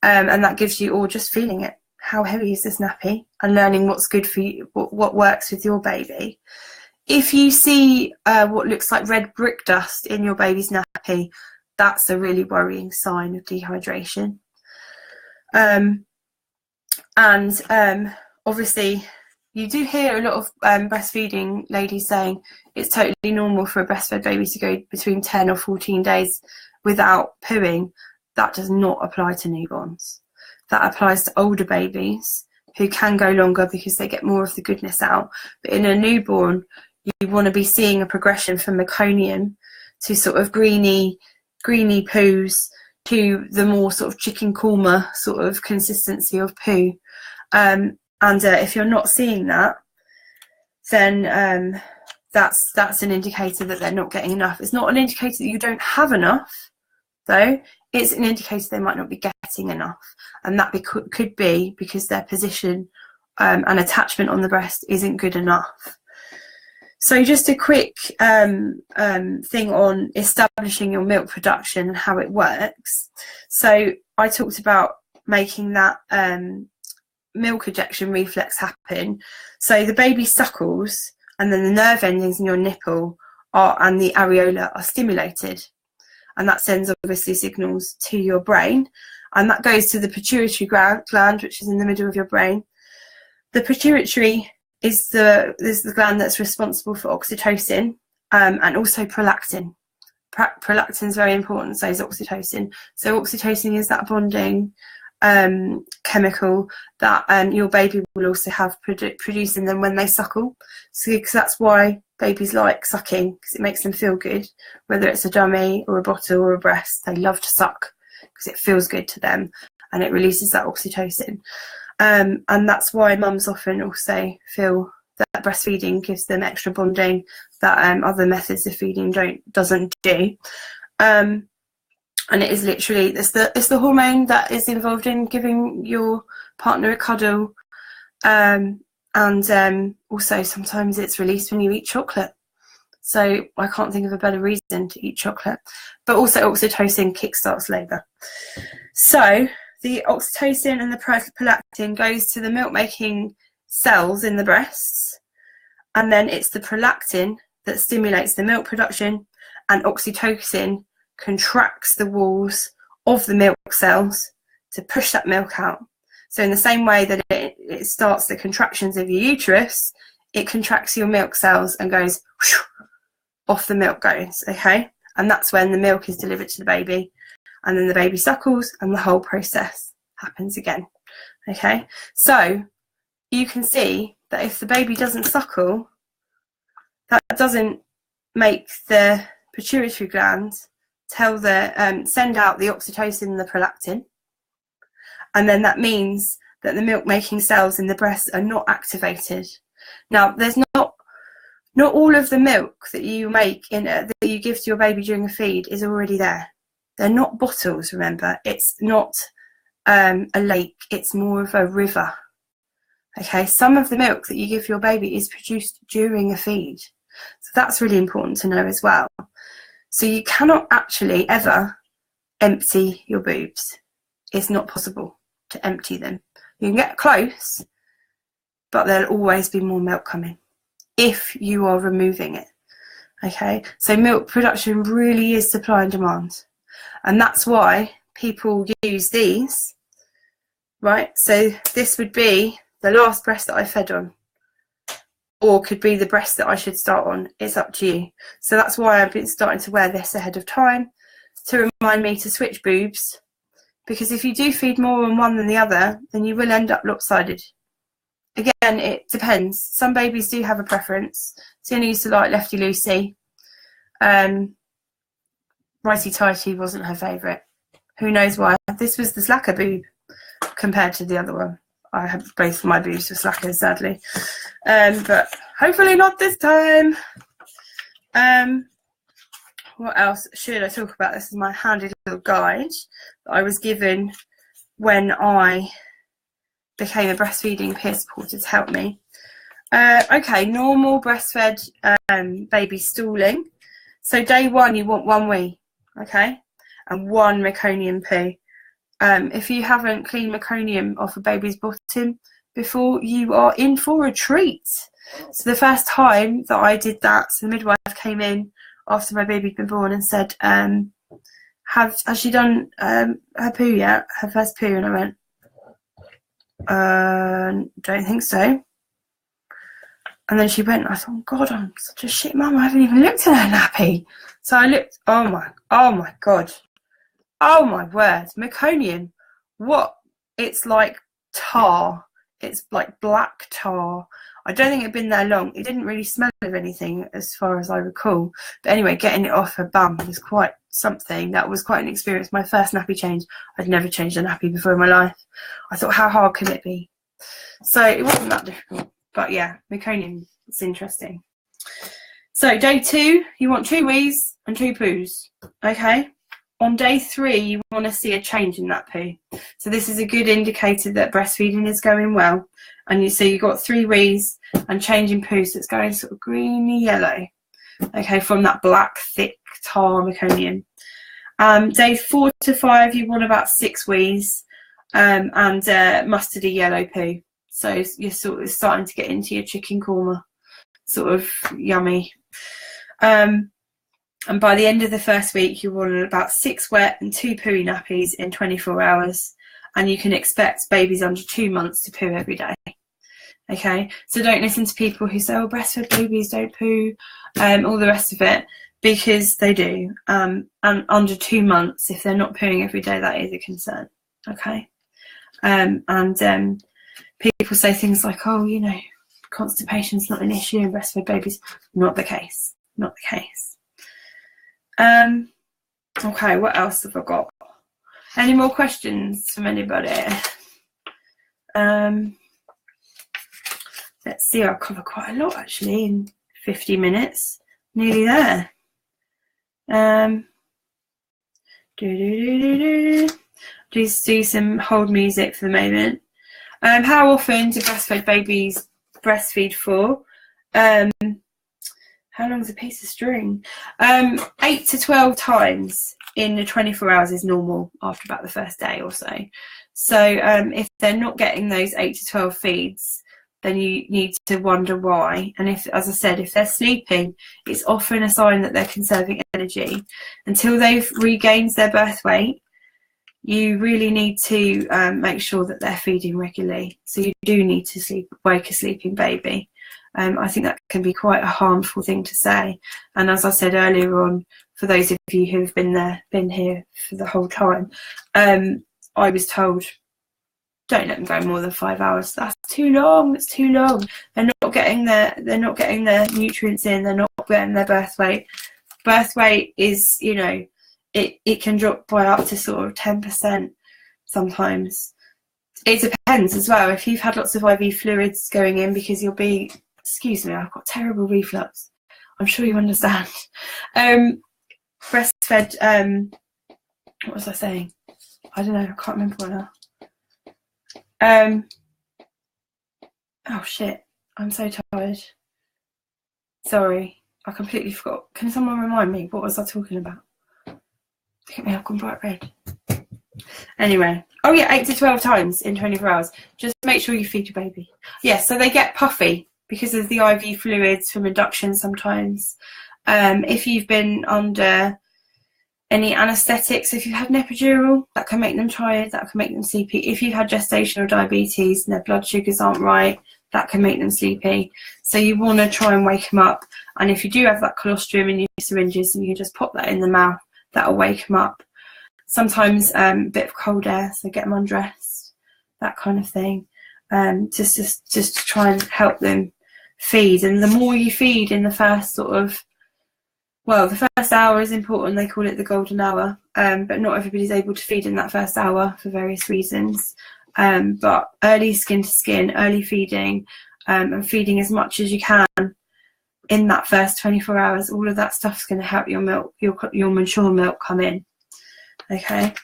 And that gives you, or just feeling it. How heavy is this nappy? And learning what's good for you, what works with your baby. If you see what looks like red brick dust in your baby's nappy, that's a really worrying sign of dehydration. Obviously, you do hear a lot of breastfeeding ladies saying it's totally normal for a breastfed baby to go between 10 or 14 days without pooing. That does not apply to newborns. That applies to older babies who can go longer because they get more of the goodness out. But in a newborn, you want to be seeing a progression from meconium to sort of greeny poos to the more sort of chicken korma sort of consistency of poo. If you're not seeing that, then that's an indicator that they're not getting enough. It's not an indicator that you don't have enough, though. It's an indicator they might not be getting enough, and that could be because their position and attachment on the breast isn't good enough. So just a quick thing on establishing your milk production and how it works. So I talked about making that milk ejection reflex happen. So the baby suckles, and then the nerve endings in your nipple and the areola are stimulated, and that sends obviously signals to your brain, and that goes to the pituitary gland, which is in the middle of your brain. The pituitary is the gland that's responsible for oxytocin and also prolactin. Prolactin is very important, so is oxytocin. So oxytocin is that bonding chemical that your baby will also have producing them when they suckle. So because that's why babies like sucking, because it makes them feel good. Whether it's a dummy or a bottle or a breast, they love to suck because it feels good to them and it releases that oxytocin. And that's why mums often also feel that breastfeeding gives them extra bonding that other methods of feeding doesn't do. And it is literally, it's the hormone that is involved in giving your partner a cuddle. Also sometimes it's released when you eat chocolate. So I can't think of a better reason to eat chocolate. But also oxytocin kickstarts labour. So the oxytocin and the prolactin goes to the milk-making cells in the breasts. And then it's the prolactin that stimulates the milk production, and oxytocin contracts the walls of the milk cells to push that milk out. So in the same way that it starts the contractions of your uterus, it contracts your milk cells and goes whoosh, off the milk goes, okay? And that's when the milk is delivered to the baby, and then the baby suckles and the whole process happens again, okay? So you can see that if the baby doesn't suckle, that doesn't make the pituitary gland send out the oxytocin and the prolactin, and then that means that the milk making cells in the breast are not activated. Now there's not all of the milk that you make that you give to your baby during a feed is already there. They're not bottles, remember. It's not a lake, it's more of a river. Okay, some of the milk that you give your baby is produced during a feed. So that's really important to know as well. So you cannot actually ever empty your boobs. It's not possible to empty them. You can get close, but there'll always be more milk coming if you are removing it. Okay, so milk production really is supply and demand. And that's why people use these, right? So this would be the last breast that I fed on, or could be the breast that I should start on. It's up to you. So that's why I've been starting to wear this ahead of time, to remind me to switch boobs, because if you do feed more on one than the other, then you will end up lopsided. again, it depends. Some babies do have a preference. Sienna used to like lefty loosey. Righty tighty wasn't her favourite. Who knows why? This was the slacker boob compared to the other one. I have both of my boobs were slackers, sadly. But hopefully not this time. What else should I talk about? This is my handy little guide that I was given when I became a breastfeeding peer supporter to help me. Okay, normal breastfed baby stooling. So day 1, you want 1 wee, okay, and 1 meconium poo. If you haven't cleaned meconium off a baby's bottom before, you are in for a treat. So the first time that I did that, so the midwife came in after my baby had been born and said, has she done her poo yet, her first poo? And I went, don't think so. And then she went, I thought, oh God, I'm such a shit mum, I haven't even looked at her nappy. So I looked, oh my God. Oh my word, meconium. What? It's like tar. It's like black tar. I don't think it had been there long. It didn't really smell of anything as far as I recall. But anyway, getting it off her bum was quite something. That was quite an experience. My first nappy change. I'd never changed a nappy before in my life. I thought, how hard can it be? So it wasn't that difficult. But yeah, meconium, it's interesting. So day 2, you want 2 wees and 2 poos. Okay. On day 3, you want to see a change in that poo. So this is a good indicator that breastfeeding is going well. And you see you've got 3 wees and change in poo, so it's going sort of greeny yellow. Okay, from that black, thick tar meconium. Day 4 to 5, you want about 6 wees and mustardy yellow poo. So you're sort of starting to get into your chicken korma, sort of yummy. And by the end of the first week, you want about 6 wet and 2 pooey nappies in 24 hours. And you can expect babies under 2 months to poo every day. Okay, so don't listen to people who say, oh, breastfed babies don't poo, all the rest of it, because they do. And under 2 months, if they're not pooing every day, that is a concern. Okay, people say things like, oh, you know, constipation's not an issue in breastfed babies. Not the case. Not the case. Okay, what else have I got? Any more questions from anybody? Let's see, I'll cover quite a lot actually in 50 minutes. Nearly there. Just do some hold music for the moment. How often do breastfed babies breastfeed for? How long is a piece of string? 8 to 12 times in the 24 hours is normal after about the first day or so. So if they're not getting those 8 to 12 feeds, then you need to wonder why. And if, as I said, if they're sleeping, it's often a sign that they're conserving energy. Until they've regained their birth weight, you really need to make sure that they're feeding regularly. So you do need to wake a sleeping baby. I think that can be quite a harmful thing to say. And as I said earlier on, for those of you who've been here for the whole time, I was told, don't let them go more than 5 hours. That's too long. It's too long. They're not getting their nutrients in. They're not getting their birth weight. Birth weight is, you know, it can drop by up to sort of 10% sometimes. It depends as well. If you've had lots of IV fluids going in because you'll be, excuse me, I've got terrible reflux. I'm sure you understand. Breastfed, what was I saying? I don't know, I can't remember what now. Oh shit, I'm so tired. Sorry, I completely forgot. Can someone remind me, what was I talking about? Look at me, I've gone bright red. Anyway, oh yeah, 8 to 12 times in 24 hours. Just make sure you feed your baby. Yes, so they get puffy because of the IV fluids from induction sometimes. If you've been under any anaesthetics, if you've had an epidural, that can make them tired, that can make them sleepy. If you've had gestational diabetes and their blood sugars aren't right, that can make them sleepy. So you want to try and wake them up. And if you do have that colostrum in your syringes, and you can just pop that in the mouth, that'll wake them up. Sometimes a bit of cold air, so get them undressed, that kind of thing. just to try and help them feed. And the more you feed in the first the first hour is important. They call it the golden hour, but not everybody's able to feed in that first hour for various reasons. But early skin to skin, early feeding, and feeding as much as you can in that first 24 hours, all of that stuff's going to help your milk, your mature milk come in. Okay.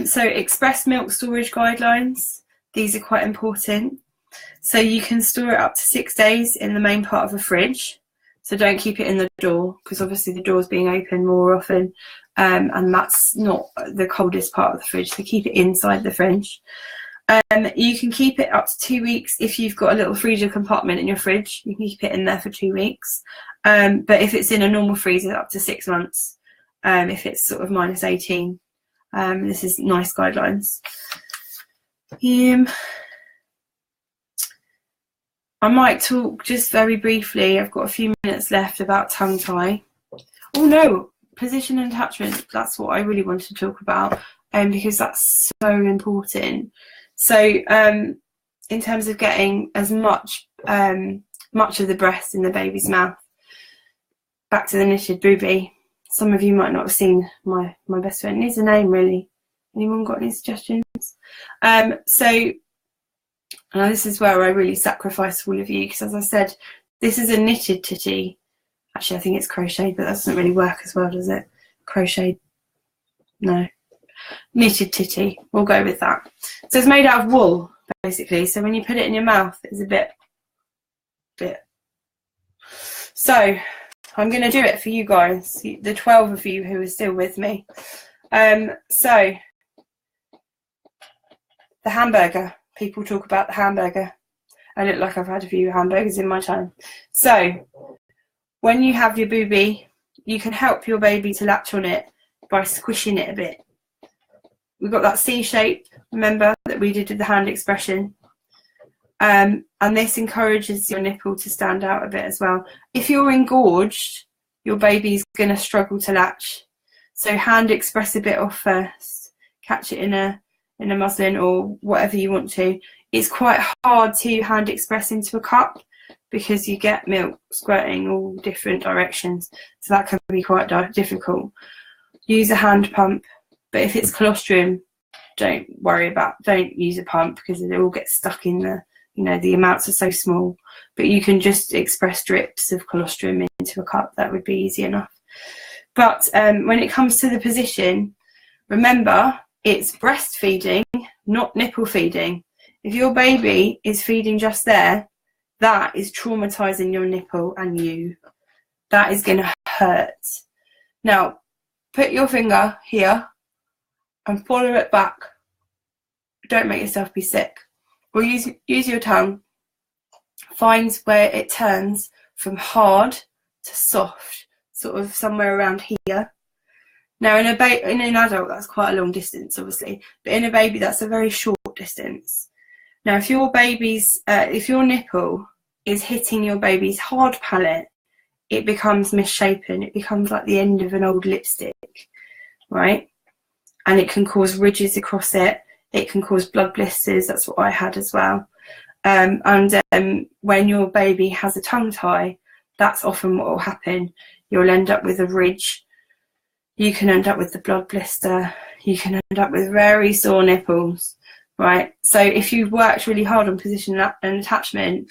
So express milk storage guidelines. These are quite important. So you can store it up to 6 days in the main part of a fridge. So don't keep it in the door, because obviously the door's being opened more often, and that's not the coldest part of the fridge. So keep it inside the fridge. You can keep it up to 2 weeks if you've got a little freezer compartment in your fridge. You can keep it in there for 2 weeks. But if it's in a normal freezer, up to 6 months. If it's sort of -18. This is nice guidelines. I might talk just very briefly, I've got a few minutes left, about tongue tie. Oh no, position and attachment. That's what I really wanted to talk about, because that's so important. So in terms of getting as much of the breast in the baby's mouth, back to the knitted booby. Some of you might not have seen my best friend. Needs a name, really. Anyone got any suggestions? So this is where I really sacrifice for all of you, because as I said, this is a knitted titty. Actually, I think it's crocheted, but that doesn't really work as well, does it? Crocheted? No. Knitted titty. We'll go with that. So it's made out of wool, basically. So when you put it in your mouth, it's a bit. So I'm going to do it for you guys, the 12 of you who are still with me. So the hamburger. People talk about the hamburger. I look like I've had a few hamburgers in my time. So when you have your booby, you can help your baby to latch on it by squishing it a bit. We've got that C shape, remember, that we did with the hand expression. And this encourages your nipple to stand out a bit as well. If you're engorged, your baby's going to struggle to latch. So hand express a bit off first. Catch it in a muslin or whatever you want to. It's quite hard to hand express into a cup because you get milk squirting all different directions. So that can be quite difficult. Use a hand pump. But if it's colostrum, don't use a pump, because it all gets stuck in the amounts are so small. But you can just express drips of colostrum into a cup. That would be easy enough. But when it comes to the position, remember, it's breastfeeding, not nipple feeding. If your baby is feeding just there, that is traumatizing your nipple and you. That is going to hurt. Now, put your finger here and follow it back. Don't make yourself be sick. Or use your tongue. Find where it turns from hard to soft, sort of somewhere around here. Now, in an adult, that's quite a long distance, obviously. But in a baby, that's a very short distance. Now, if your nipple is hitting your baby's hard palate, it becomes misshapen. It becomes like the end of an old lipstick, right? And it can cause ridges across it. It can cause blood blisters. That's what I had as well. And when your baby has a tongue tie, that's often what will happen. You'll end up with a ridge. You can end up with the blood blister. You can end up with very sore nipples, right? So if you've worked really hard on position and attachment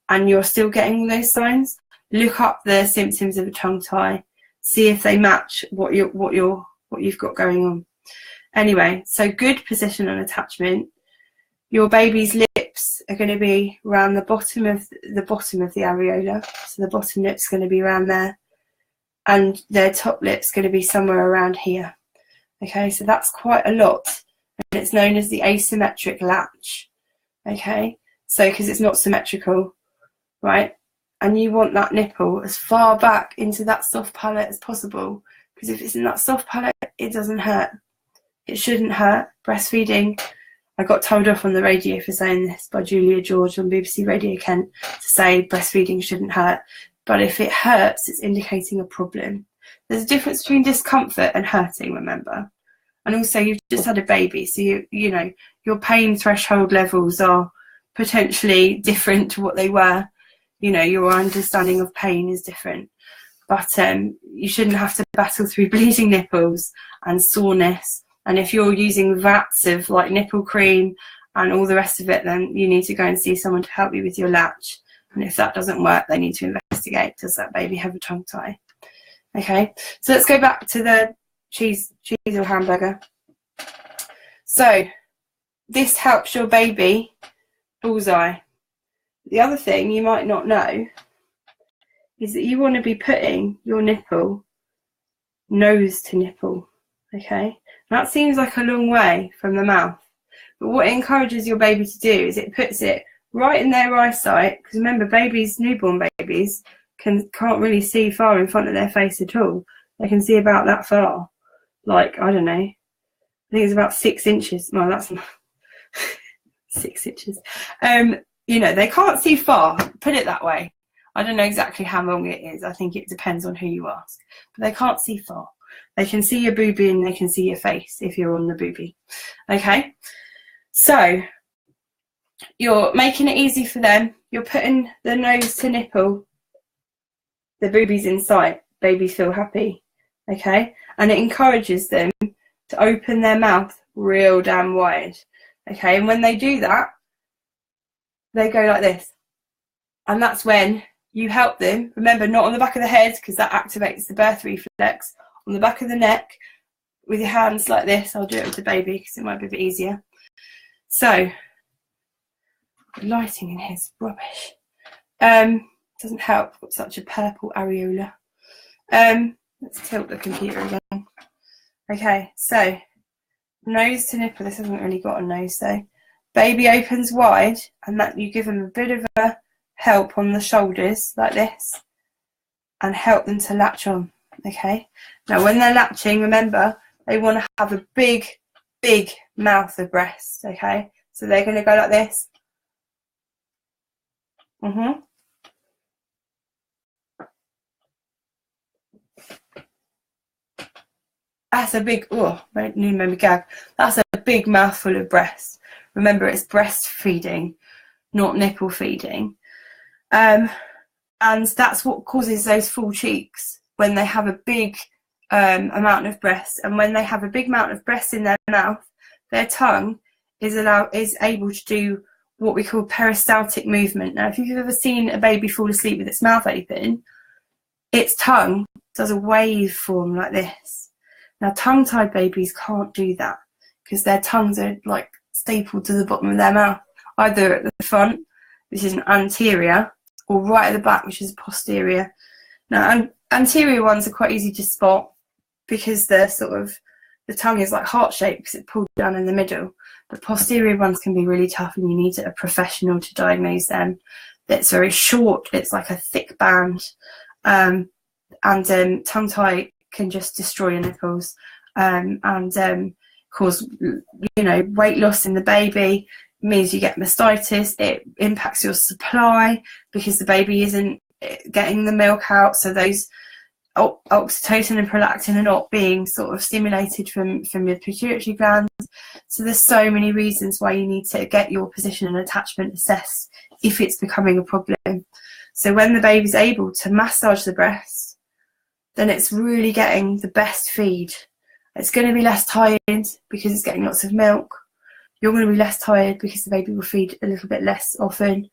and you're still getting those signs, look up the symptoms of a tongue tie. See if they match what you've got going on. Anyway, so good position and attachment. Your baby's lips are going to be around the bottom of the areola. So the bottom lip's going to be around there, and their top lip's going to be somewhere around here. Okay, so that's quite a lot, and it's known as the asymmetric latch. Okay, so because it's not symmetrical, right? And you want that nipple as far back into that soft palate as possible, because if it's in that soft palate, it doesn't hurt. It shouldn't hurt. Breastfeeding, I got told off on the radio for saying this by Julia George on BBC Radio Kent, to say breastfeeding shouldn't hurt. But if it hurts, it's indicating a problem. There's a difference between discomfort and hurting, remember. And also you've just had a baby, so you know your pain threshold levels are potentially different to what they were. You know, your understanding of pain is different. But you shouldn't have to battle through bleeding nipples and soreness. And if you're using vats of like nipple cream and all the rest of it, then you need to go and see someone to help you with your latch. And if that doesn't work, they need to investigate, does that baby have a tongue tie? Okay, so let's go back to the cheese or hamburger. So this helps your baby bullseye. The other thing you might not know is that you want to be putting your nipple nose to nipple. Okay, that seems like a long way from the mouth, but what it encourages your baby to do is it puts it right in their eyesight, because remember, newborn babies can't really see far in front of their face at all. They can see about that far, like, I don't know, I think it's about 6 inches. Well, that's not 6 inches. You know, they can't see far, put it that way. I don't know exactly how long it is. I think it depends on who you ask. But they can't see far. They can see your boobie and they can see your face if you're on the boobie. Okay? So, you're making it easy for them. You're putting the nose to nipple. The boobie's in sight. Babies feel happy. Okay? And it encourages them to open their mouth real damn wide. Okay? And when they do that, they go like this. And that's when you help them. Remember, not on the back of the head, because that activates the birth reflex. On the back of the neck, with your hands like this. I'll do it with the baby because it might be a bit easier. So, the lighting in here is rubbish. Doesn't help. I've got such a purple areola. Let's tilt the computer again. Okay, so nose to nipple. This hasn't really got a nose though. Baby opens wide, and that you give them a bit of a help on the shoulders like this, and help them to latch on. Okay. Now, when they're latching, remember they want to have a big mouth of breast. Okay, so they're going to go like this. That's a big, nearly made me gag. That's a big mouthful of breast. Remember, it's breastfeeding, not nipple feeding. And that's what causes those full cheeks when they have a big amount of breast. And when they have a big amount of breast in their mouth, their tongue is able to do what we call peristaltic movement. Now, if you've ever seen a baby fall asleep with its mouth open, its tongue does a wave form like this. Now, tongue-tied babies can't do that because their tongues are like stapled to the bottom of their mouth, either at the front, which is an anterior, or right at the back, which is posterior. Now, anterior ones are quite easy to spot because the tongue is like heart-shaped because it's pulled down in the middle. But posterior ones can be really tough, and you need a professional to diagnose them. It's very short. It's like a thick band, and tongue-tie can just destroy your nipples and cause, weight loss in the baby. It means you get mastitis. It impacts your supply because the baby isn't getting the milk out, so those oxytocin and prolactin are not being sort of stimulated from your pituitary glands. So there's so many reasons why you need to get your position and attachment assessed if it's becoming a problem. So when the baby's able to massage the breast, then it's really getting the best feed. It's going to be less tired because it's getting lots of milk. You're going to be less tired because the baby will feed a little bit less often.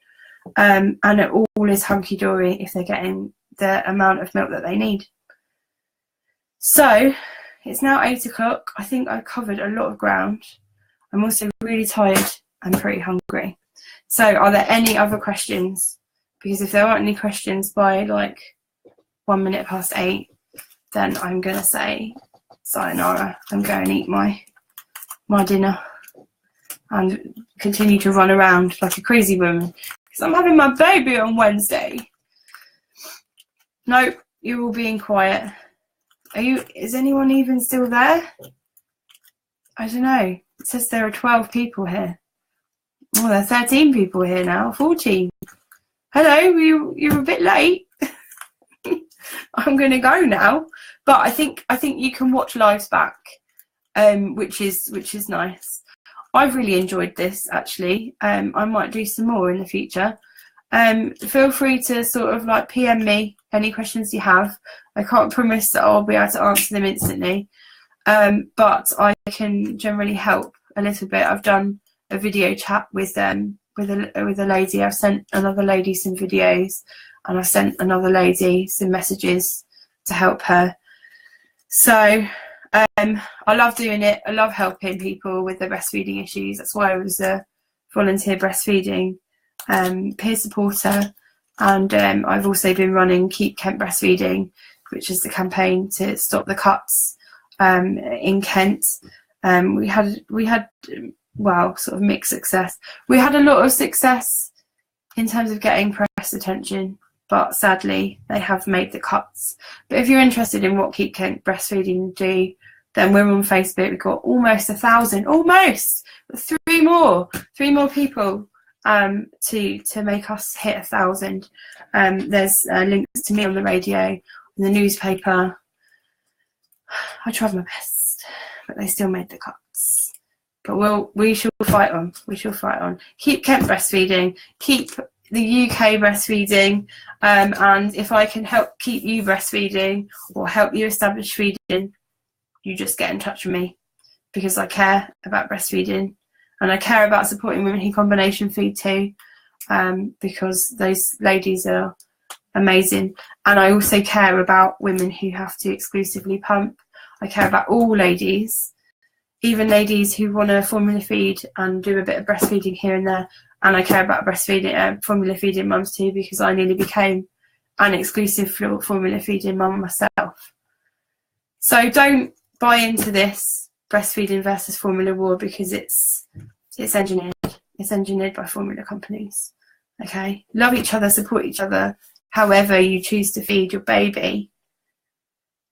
And it all is hunky-dory if they're getting the amount of milk that they need. So it's now 8 o'clock. I think I covered a lot of ground. I'm also really tired and pretty hungry. So are there any other questions? Because if there aren't any questions by like 1 minute past 8, then I'm going to say sayonara and go and eat my dinner and continue to run around like a crazy woman because I'm having my baby on Wednesday. Nope, you're all being quiet. Is anyone even still there? I don't know. It says there are 12 people here. Oh, there are 13 people here now. 14. Hello, you're a bit late. I'm going to go now, but I think you can watch lives back. which is nice. I've really enjoyed this actually. I might do some more in the future. Feel free to sort of like PM me any questions you have. I can't promise that I'll be able to answer them instantly, but I can generally help a little bit. I've done a video chat with a lady. I've sent another lady some videos, and I've sent another lady some messages to help her. So I love doing it. I love helping people with their breastfeeding issues. That's why I was a volunteer breastfeeding peer supporter, and I've also been running Keep Kent Breastfeeding, which is the campaign to stop the cuts in Kent. We had well, sort of mixed success. We had a lot of success in terms of getting press attention, but sadly they have made the cuts. But if you're interested in what Keep Kent Breastfeeding do, then we're on Facebook. We've got almost 1,000, almost three more people to make us hit 1,000. There's links to me on the radio, in the newspaper. I tried my best, but they still made the cuts. But we shall fight on. We shall fight on. Keep Kent Breastfeeding. Keep the UK breastfeeding. And if I can help keep you breastfeeding or help you establish feeding, you just get in touch with me, because I care about breastfeeding and I care about supporting women who combination feed too, because those ladies are amazing. And I also care about women who have to exclusively pump. I care about all ladies, even ladies who want to formula feed and do a bit of breastfeeding here and there. And I care about breastfeeding, formula feeding mums too, because I nearly became an exclusive formula feeding mum myself. So don't buy into this breastfeeding versus formula war, because it's engineered. It's engineered by formula companies. Okay, love each other, support each other, however you choose to feed your baby.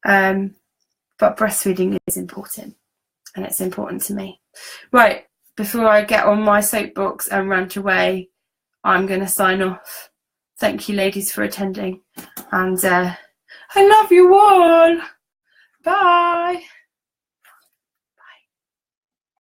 But breastfeeding is important, and it's important to me. Right, before I get on my soapbox and rant away, I'm going to sign off. Thank you, ladies, for attending, and I love you all. Bye.